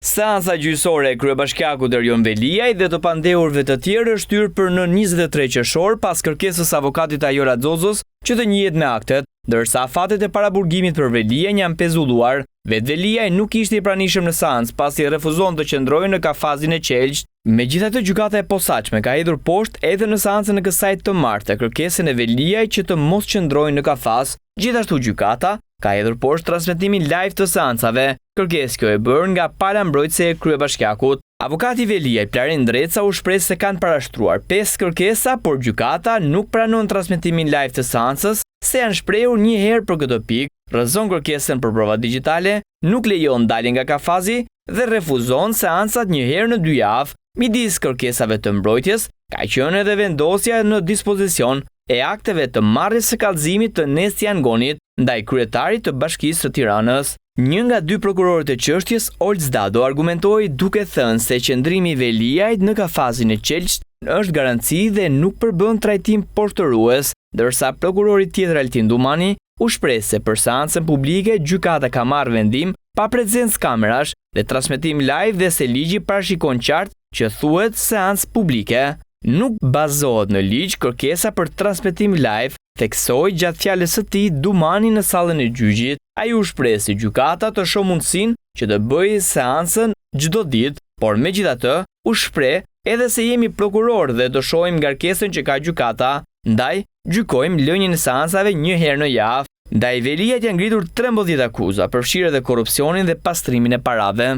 Seanca gjyqësore e kryebashkiakut Erjon Veliaj dhe të pandehurve të tjerë është hyrë për në 23 qershor pas kërkesës avokatit Ajora Xozos që të njihet me aktet, ndërsa afatet e paraburgimit për Veliajn janë pezulluar. Vetë Veliaj nuk ishte i pranishëm në seancë pasi refuzon të qëndrojë në kafazin e Qelqit. Megjithatë, gjykata e posaçme ka hedhur poshtë edhe në seancën e kësaj të martë kërkesën e Veliajt që të mos qëndrojë në kafaz. Gjithashtu gjykata ka hedhur poshtë transmetimin live të seancave. Kërkesë kjo e bërë nga pala mbrojtëse e kryebashkiakut. Avokati Veliaj, Plarin Dreca, u shpreh se kanë parashtruar 5 kërkesa, por gjykata nuk pranon transmetimin live të seancës, se janë shprehur një herë për këtë pikë, rrëzon kërkesën për prova digjitale, nuk lejon daljen nga kafazi dhe refuzon seancat një herë në 2 javë. Midis kërkesave të mbrojtjes, ka qenë edhe vendosja në dispozicion e akteve të marrjes së kallëzimit të Nesti Angonit ndaj kryetarit të Bashkisë së Tiranës. Një nga 2 prokurorët e çështjes, Olc Dado, argumentoi duke thënë se qëndrimi i Veliajt në kafazin e Qelqit është garanci dhe nuk përbën trajtim poshtërues, ndërsa prokurori tjetër Altin Dumani u shpreh se për seancën publike gjykata ka marrë vendim pa prezencë kamerash dhe transmetim live dhe se ligji parashikon qartë që thuhet seancë publike. Nuk bazohet në ligj kërkesa për transmetim live, theksoi gjatë fjalës së tij Dumani në sallën e gjyqit. Ai u shpreh se gjykata të shoh mundësinë që të bëjë seancën çdo ditë, por megjithatë u shpreh edhe se jemi prokuror dhe do shohim ngarkesën që ka gjykata, ndaj gjykojmë lënien e seancave një herë në javë. Ndaj Veliajt janë ngritur 13 akuza, përfshirë edhe korrupsionin dhe pastrimin e parave.